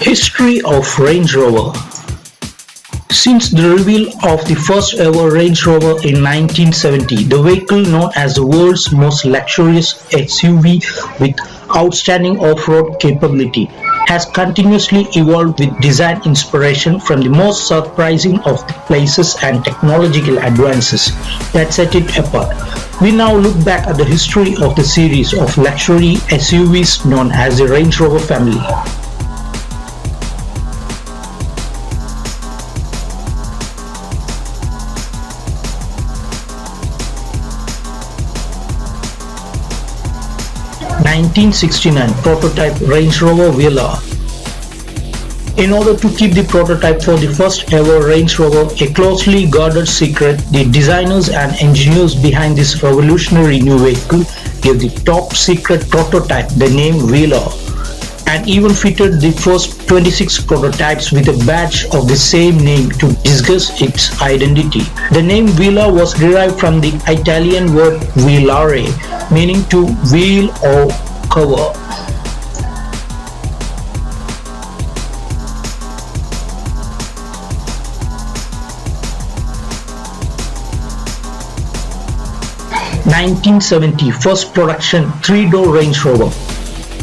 History of Range Rover. Since the reveal of the first ever Range Rover in 1970, the vehicle known as the world's most luxurious SUV with outstanding off-road capability has continuously evolved with design inspiration from the most surprising of the places and technological advances that set it apart. We now look back at the history of the series of luxury SUVs known as the Range Rover family. 1969 prototype Range Rover Velar. In order to keep the prototype for the first ever Range Rover a closely guarded secret, the designers and engineers behind this revolutionary new vehicle gave the top secret prototype the name Velar, and even fitted the first 26 prototypes with a badge of the same name to disguise its identity. The name Velar was derived from the Italian word velare, meaning to wheel or cover. First production three-door Range Rover.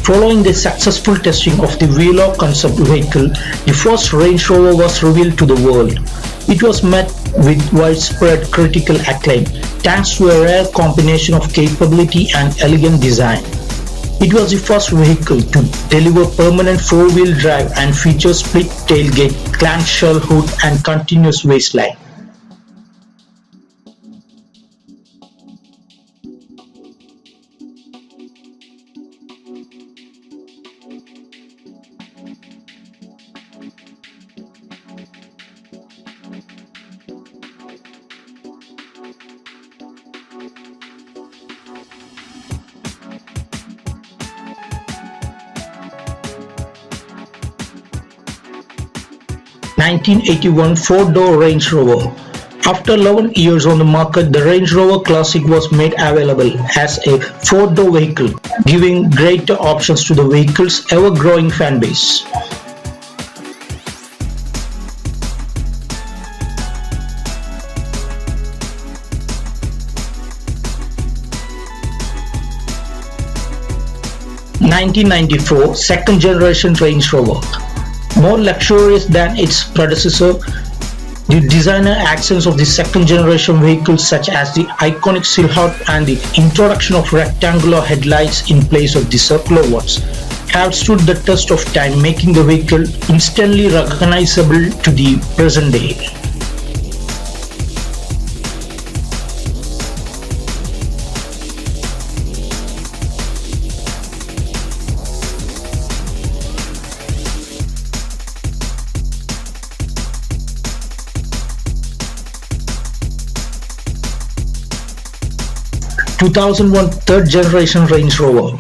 Following the successful testing of the Velar concept vehicle, the first Range Rover was revealed to the world. It was met with widespread critical acclaim, thanks to a rare combination of capability and elegant design. It was the first vehicle to deliver permanent four-wheel drive and features split tailgate, clamshell hood and continuous waistline. (1981) four-door Range Rover. After 11 years on the market, the Range Rover Classic was made available as a four-door vehicle, giving greater options to the vehicle's ever-growing fanbase. (1994) second generation Range Rover. More luxurious than its predecessor, the designer accents of the second generation vehicles such as the iconic silhouette and the introduction of rectangular headlights in place of the circular ones have stood the test of time, making the vehicle instantly recognizable to the present day. Third generation Range Rover.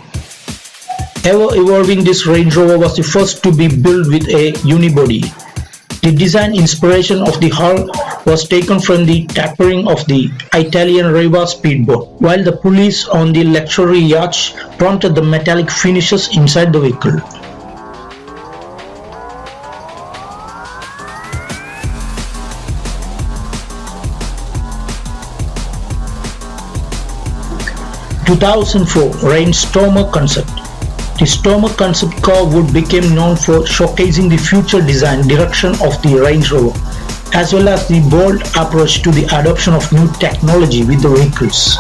Ever evolving, this Range Rover was the first to be built with a unibody. The design inspiration of the hull was taken from the tapering of the Italian Riva speedboat, while the pulleys on the luxury yacht prompted the metallic finishes inside the vehicle. (2004) Range Stormer Concept. The Stormer concept car would become known for showcasing the future design direction of the Range Rover, as well as the bold approach to the adoption of new technology with the vehicles.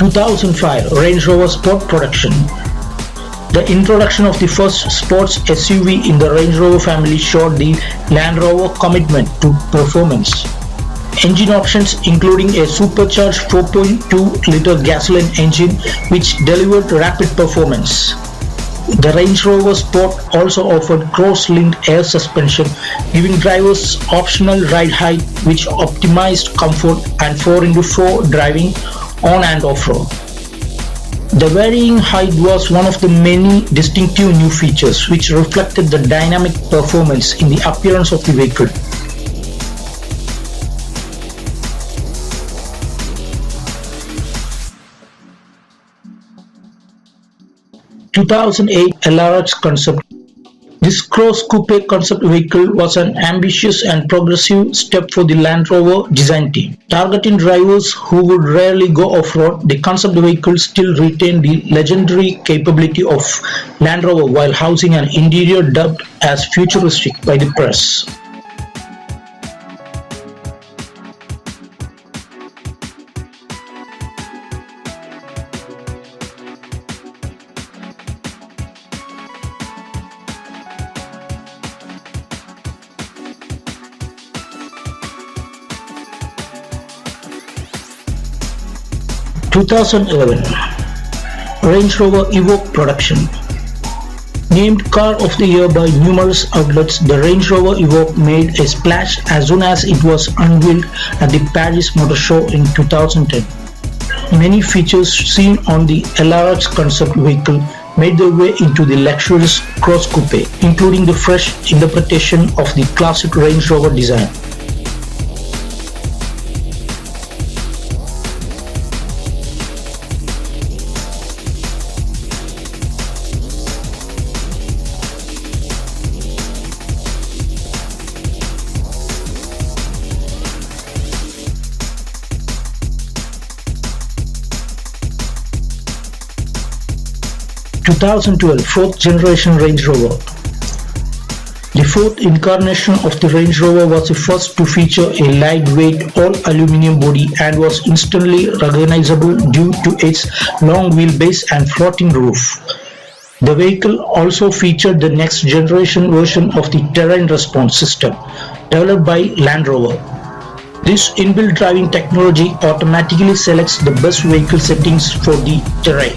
(2005) Range Rover Sport production. The introduction of the first sports SUV in the Range Rover family showed the Land Rover commitment to performance. Engine options including a supercharged 4.2-liter gasoline engine which delivered rapid performance. The Range Rover Sport also offered cross-linked air suspension, giving drivers optional ride height which optimized comfort and 4x4 driving on and off-road. The varying height was one of the many distinctive new features which reflected the dynamic performance in the appearance of the vehicle. 2008 LRX Concept. This cross-coupe concept vehicle was an ambitious and progressive step for the Land Rover design team. Targeting drivers who would rarely go off-road, the concept vehicle still retained the legendary capability of Land Rover while housing an interior dubbed as futuristic by the press. (2011) Range Rover Evoque production. Named Car of the Year by numerous outlets, the Range Rover Evoque made a splash as soon as it was unveiled at the Paris Motor Show in 2010. Many features seen on the LRX concept vehicle made their way into the luxurious cross coupe, including the fresh interpretation of the classic Range Rover design. 2012 fourth generation Range Rover. The fourth incarnation of the Range Rover was the first to feature a lightweight all-aluminum body and was instantly recognizable due to its long wheelbase and floating roof. The vehicle also featured the next generation version of the terrain response system developed by Land Rover. This inbuilt driving technology automatically selects the best vehicle settings for the terrain.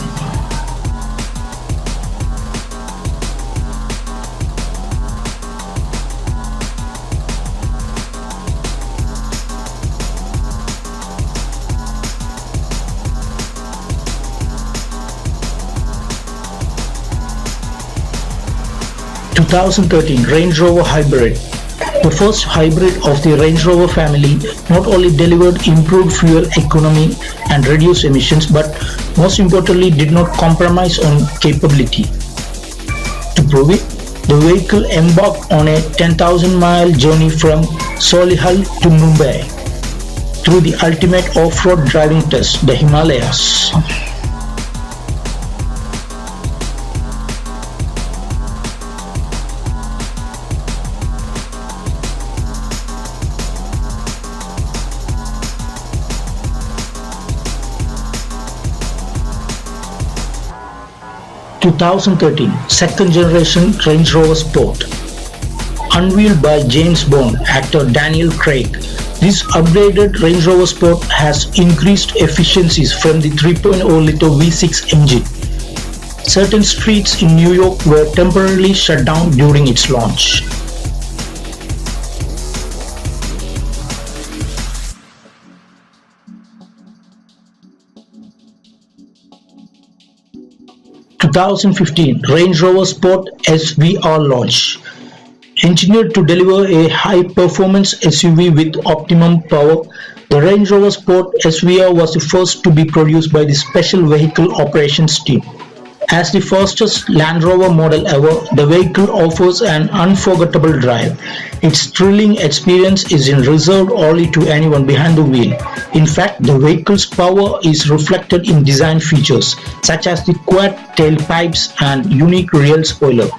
2013 Range Rover Hybrid. The first hybrid of the Range Rover family not only delivered improved fuel economy and reduced emissions, but most importantly did not compromise on capability. To prove it, the vehicle embarked on a 10,000-mile journey from Solihull to Mumbai through the ultimate off-road driving test, the Himalayas. 2013 second generation Range Rover Sport. Unveiled by James Bond actor Daniel Craig, this upgraded Range Rover Sport has increased efficiencies from the 3.0-litre V6 engine. Certain streets in New York were temporarily shut down during its launch. 2015 Range Rover Sport SVR launch. Engineered to deliver a high-performance SUV with optimum power, the Range Rover Sport SVR was the first to be produced by the Special Vehicle Operations team. As the fastest Land Rover model ever, the vehicle offers an unforgettable drive. Its thrilling experience is reserved only to anyone behind the wheel. In fact, the vehicle's power is reflected in design features such as the quad tailpipes and unique rear spoiler.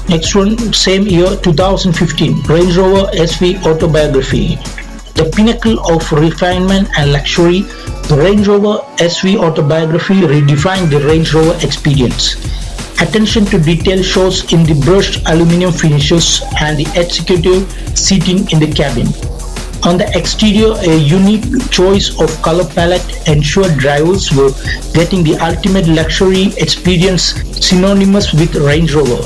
Next one, same year 2015 Range Rover SVAutobiography. The pinnacle of refinement and luxury, the Range Rover SVAutobiography redefined the Range Rover experience. Attention to detail shows in the brushed aluminum finishes and the executive seating in the cabin. On the exterior, a unique choice of color palette ensured drivers were getting the ultimate luxury experience synonymous with Range Rover.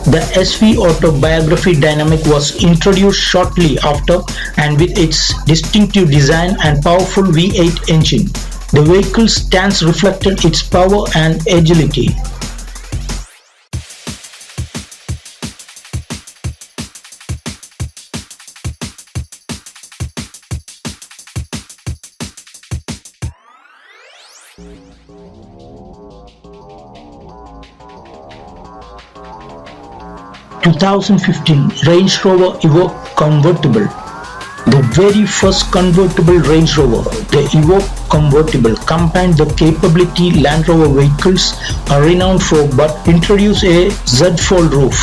The SVAutobiography dynamic was introduced shortly after, and with its distinctive design and powerful V8 engine, the vehicle's stance reflected its power and agility. 2015 Range Rover Evoque Convertible. The very first convertible Range Rover, the Evoque Convertible, combined the capability Land Rover vehicles are renowned for but introduced a Z-fold roof,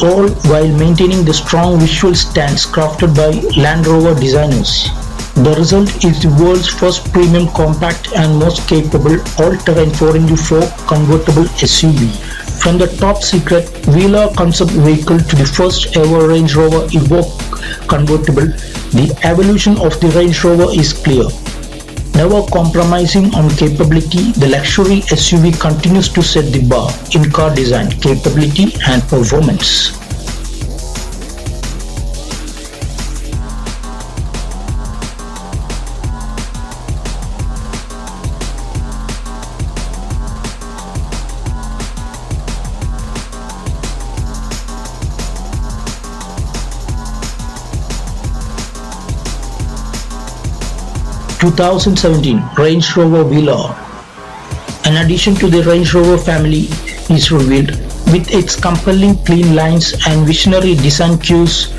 all while maintaining the strong visual stance crafted by Land Rover designers. The result is the world's first premium compact and most capable all-terrain 4x4 convertible SUV. From the top secret Velar concept vehicle to the first ever Range Rover Evoque convertible, the evolution of the Range Rover is clear. Never compromising on capability, the luxury SUV continues to set the bar in car design, capability and performance. In 2017 Range Rover Velar. An addition to the Range Rover family is revealed. With its compelling clean lines and visionary design cues,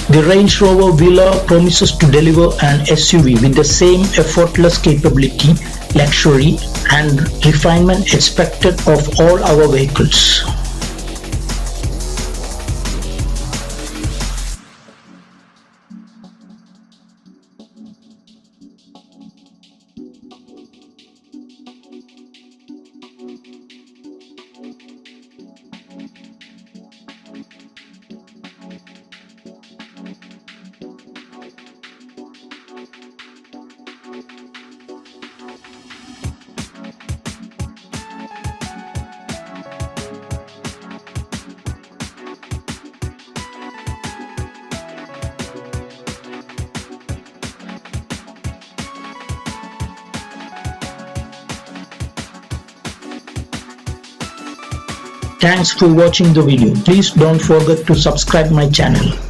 the Range Rover Velar promises to deliver an SUV with the same effortless capability, luxury and refinement expected of all our vehicles. Thanks for watching the video. Please don't forget to subscribe my channel.